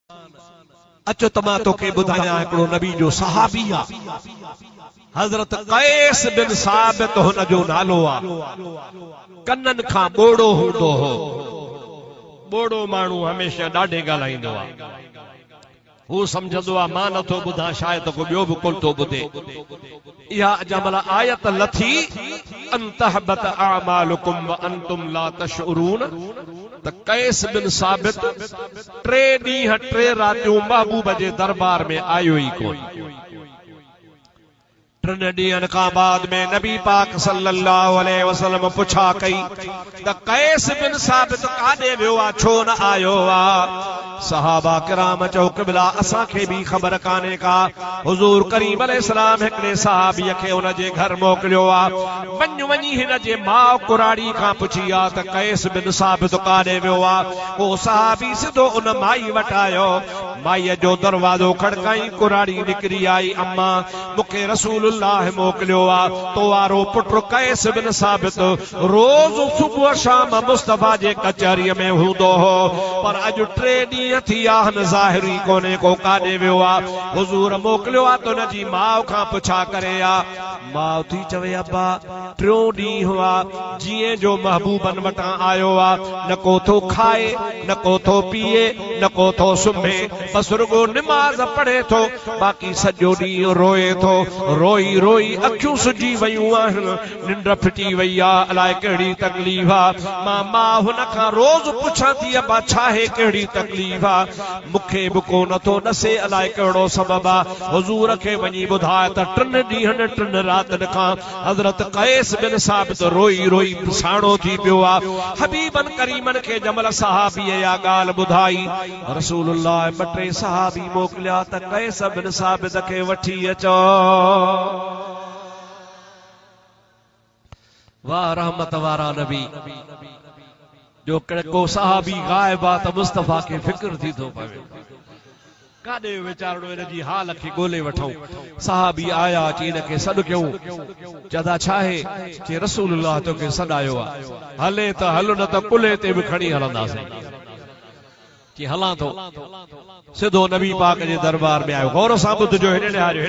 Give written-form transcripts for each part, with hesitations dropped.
अचो तमा तो के बुधाया एकड़ो नबी जो सहाबी आ हजरत कैस बिन साबित हुन जो नालो आ कन्नन खां बोड़ो हूंदो हो बोड़ो माण्हू हमेशा ॾाढे ॻाल्हाईंदो आ हू समझंदो आ मां नथो ॿुधां शायद को ॿियो बि कोन थो ॿुधे इहा जमल आयत लथी अंतहबत आमालुकुम व अंतुम ला तशउरून त कैस बिन साबित 3 ॾींहं 3 रातियूं महबूब जे दरबार में आयो ई कोन 3 ॾींहंनि खां बाद में नबी पाक सल्लल्लाहु अलैहि वसल्लम पुछा कई त कैस बिन साबित काॾे वियो आ छो न आयो आ सहाबा किराम चओ क़िबला असां खे भी ख़बर काने का हुजूर करीम अलैहिस्सलाम हिकड़े सहाबीअ खे उन जे घर मोकिलियो आ वञी हिन जे माउ कुराड़ी खां पुछी आ त कैस बिन साबित काॾे वियो आ ओ सहाबी सिधो उन माई वटि आयो माईअ जो दरवाज़ो खड़काई कुराड़ी निकिरी आई अम्मा मूंखे रसूलुल्लाह मोकिलियो आ तो वारो पुटु कैस बिन साबित रोज़ सुबुह शाम मुस्तफा जे कचहरीअ में हूंदो हो पर अॼु 3 ॾींहं थी आहिनि ज़ाहिरी कोने को काॾे वियो आ हुजूर मोकिलियो आ तो नजी माउ खां पुछा करे आ माउ थी चवे अब्बा 3 ॾींहं हुआ जीअं जो महबूबन वटां आयो आ न को थो खाए न को थो पीए न को थो सुम्हे बस रुगो निमाज़ पढ़े थो बाक़ी सॼो ॾींहुं रोए थो रोई रोई अखियूं सुजी वयूं आहिनि निंड फिटी वई आ अलाए कहिड़ी तकलीफ़ आ मां हुन खां रोज़ पुछां थी अब्बा छा आहे कहिड़ी तकलीफ़ आ मूंखे बि को नथो नसे अलाए कहिड़ो सबब आ हुजूर खे वञी ॿुधाए त 3 ॾींहंनि 3 रातिनि खां हज़रत कैस बिन साबित रोई रोई साणो थी पियो आ हबीबन करीमन खे जमल सहाबीअ या ॻाल्हि ॿुधाई रसूलुल्लाह 2-3 सहाबी मोकिलिया त कैस बिन साबित खे वठी अचो वाह रहमत वारा नबी जो को सहाबी गायब आ त मुस्तफा के फिक्र थी तो पवे काॾे वीचारणो इन जी हाल खे ॻोल्हे वठूं सहाबी आया अची इन खे सॾु कयूं चदा छा आहे जे रसूलुल्लाह तोखे सॾायो आ हले त हल न त कुल्हे ते बि खणी हलंदासीं कि हलां थो सिधो नबी पाक जे दरबार में आयो गौर सां ॿुधजो हेॾे ॾियारियो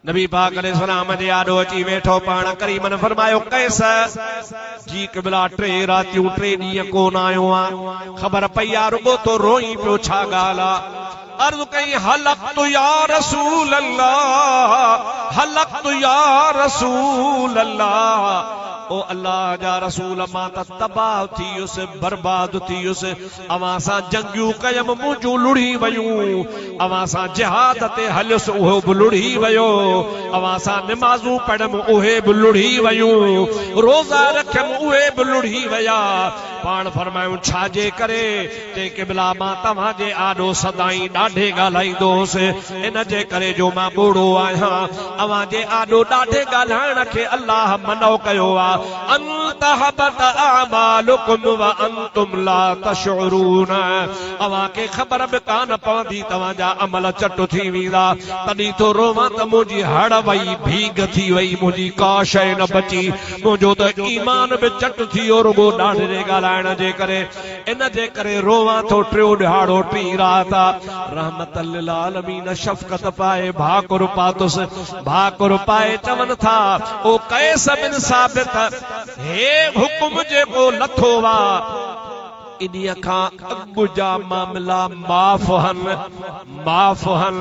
नबी पाक अलैहिस्सलाम जे आॾो अची वेठो पाण करीमन फरमायो कैस जी क़िबला 3 रातियूं 3 ॾींहं कोन आयो आ ख़बर पई आ रुगो तो रोई पियो छा ॻाल्हि आ अर्ज़ कई हलक़्तु या रसूल अल्लाह ओ अल्लाह जा रसूल मां त तबाह थियुस बर्बाद थियुस अवां सां जंगियूं कयम मुंहिंजूं लुड़ी वयूं अवां सां जिहाद ते हलियुस उहो बि लुड़ी वयो अवां सां निमाज़ूं पढ़म उहे बि लुड़ी वयूं रोज़ा रखियम उहे बि लुड़ी वया पाण फरमायूं छाजे करे ते क़िबला मां तव्हां जे आॾो सदाई ॾाढे ॻाल्हाईंदो हुउसि इन जे करे जो मां ॿोड़ो आहियां अवां जे आॾो ॾाढे ॻाल्हाइण खे अल्लाह मनो कयो आ अंतहबत आमालुकुम व अंतुम ला तशउरून अवां के ख़बर बि कान पवंदी तव्हां जा अमल चट थी वेंदा तॾहिं तो रोवां त मुंहिंजी हड़ वई भीग थी वई मुंहिंजी का शइ न बची मुंहिंजो त ईमान बि चट थी वियो रुगो ॾाढे ॻाल्हाइण जे करे इन जे करे रोवां थो 3 ॾिहाड़ो 3 रात रहमतल लिल आलमीन शफ़क़त पाए भाकुर पातुस भाकुर पाए चवन था ओ कैस बिन साबित हे हुकुम जेको लथो वा इन्हीअ खां अॻु जा मामला माफ़ हन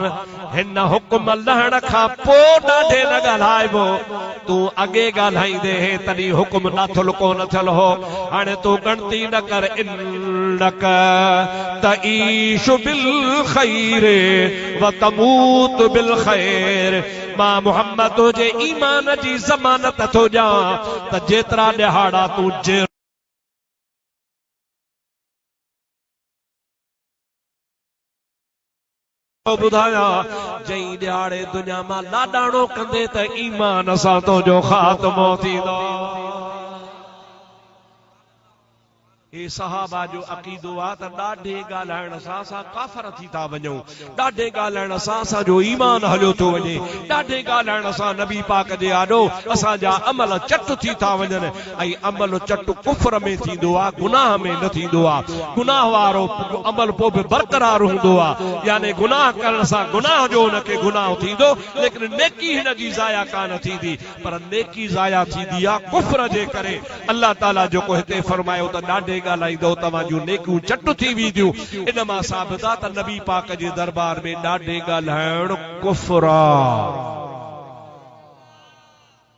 हिन हुकुम लहण खां पोइ ॾाढे न ॻाल्हाइबो तूं अॻे ॻाल्हाईंदे हे तॾहिं हुकुम नाथुल कोन थियल हो हाणे तूं गणती न कर इन्नक तईशु बिल खैर व तमूत बिल खैर मां मुहम्मद जे ईमान जी ज़मानत थो ॾियां त जेतिरा ॾिहाड़ा तूं ॿुधाया जई ॾियारे दुनिया मां लाॾाणो कंदे त ईमान सां तुंहिंजो ख़ात्मो थींदो हे सहाबा जो अक़ीदो आ त ॾाढे ॻाल्हाइण सां असां काफ़र थी था वञूं, ॾाढे ॻाल्हाइण सां असांजो ईमान हलियो थो वञे, ॾाढे ॻाल्हाइण सां नबी पाक जे आॾो असांजा अमल चट थी था वञनि। ऐं अमल चट कुफ्र में थींदो आहे, गुनाह में न थींदो आहे। गुनाह वारो अमल पोइ बि बरक़रार हूंदो आहे, यानी गुनाह करण सां गुनाह जो हुनखे गुनाह थींदो, लेकिन नेकी हिन जी ज़ाया कान थींदी। पर नेकी ज़ाया थींदी आहे कुफ्र जे करे। अल्लाह ताला जेको हिते फरमायो त ॾाढे ॻाल्हाईंदो तव्हांजूं नेकियूं चट थी वेंदियूं, इन मां साबित आहे त नबी पाक जे दरबार में ॾाढे ॻाल्हाइण कुफ्र आहे।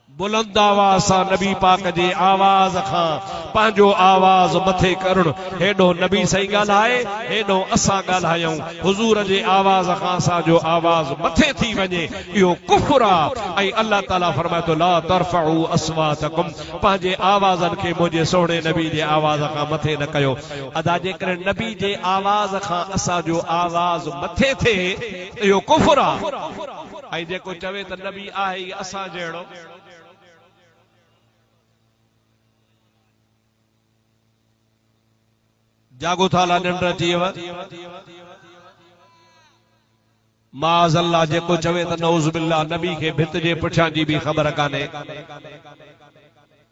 बुलंद आवाज़ सां नबी पाक जे आवाज़ खां पंहिंजो आवाज़ मथे करण, हेॾो नबी सही ॻाल्हाए, हेॾो असां ॻाल्हायूं, हुज़ूर जे आवाज़ खां असांजो आवाज़ मथे थी वञे, इहो कुफ्र आहे। ऐं अल्लाह ताला फरमाए थो ला तर्फउ अस्वातकुम, पंहिंजे आवाज़नि खे मुंहिंजे सोहणे नबी जे आवाज़ खां मथे न कयो। अदा जेकॾहिं नबी जे आवाज़ खां असांजो आवाज़ मथे थिए, इहो कुफ्र आहे। ऐं जेको चवे त नबी आहे ई असां जहिड़ो, जागो थाला निंड अचीव, माज़ अल्लाह जेको चवे त नऊज़ बिल्लाह नबी खे भित जे पुठियां जी बि ख़बर कान्हे।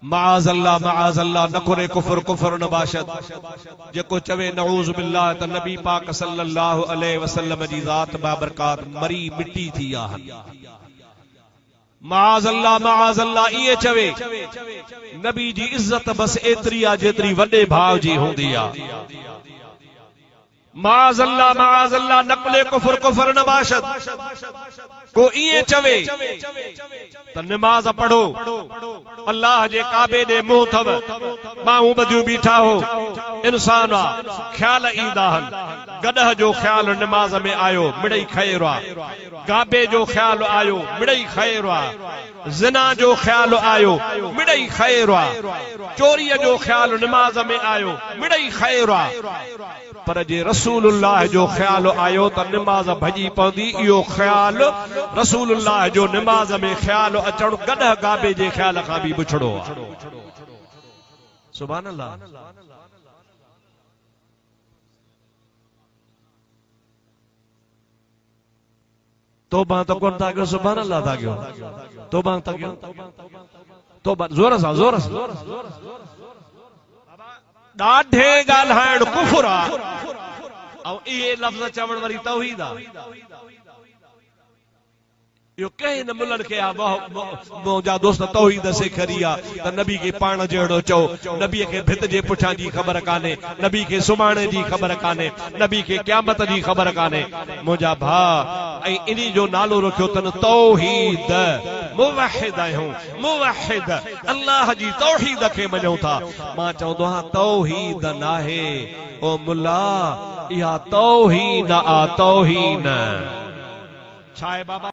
माज़ अल्लाह न करे कुफ्र कुफ्र न बाशद। जेको चवे नऊज़ बिल्लाह त नबी पाक सल्लल्लाहु अलैहि वसल्लम जी ज़ात बाबरकात मरी मिट्टी थी आहे। माज़ अल्लाह इहे चवे नबी जी इज्जत बस एतरी आहे जेतरी वॾे भाउ जी हूंदी आहे। माज़ अल्लाह नक़ले कुफ्र कुफ्र न बाशद। को इहे चवे त नमाज पढ़ो, अल्लाह जे काबे दे मुंह थव, माण्हू बदियूं बीठा हो, इंसान आहे, ख्याल ईंदा आहिनि। गॾह जो ख्याल नमाज में आयो, मिड़ई खैर आहे। काबे जो ख्याल आयो, मिड़ई खैर आहे। ज़िना जो ख्याल आयो, मिड़ई खैर आहे। चोरीअ जो ख्याल नमाज में आयो, मिड़ई खैर आहे। पर जे रसूलुल्लाह जो ख्याल आयो त नमाज भॼी पवंदी, इहो ख्याल रसूलुल्लाह जो नमाज में ख्याल अचण गॾह काबे जे ख्याल खां बि बुछड़ो आहे। सुभान अल्लाह। तौबा तो कोन था कयो, सुभान अल्लाह था कयो, तौबा था कयो, तौबा ज़ोर सां ज़ोर सां। ॾाढे ॻाल्हाइण कुफ्र आहे, ऐं इहे लफ़्ज़ चवण वरी तौहीद आहे। इहो कंहिं न मुल्हनि खे मुंहिंजा दोस्त तौहीद सेखारी आहे त नबी खे पाण जहिड़ो चओ, नबीअ खे भित जे पुठियां जी ख़बर कान्हे, नबी खे सुभाणे जी ख़बर कान्हे, नबी खे क़यामत जी ख़बर कान्हे। मुंहिंजा भाउ ऐं इन्ही जो नालो रखियो अथनि तौहीद। मुवहिद आहियूं, मुवहिद अल्लाह जी तौहीद खे मञूं था। मां चवंदो आहियां तौहीद नाहे ओ मुल्ला, इहा तौहीन आ, तौहीन छा आहे बाबा।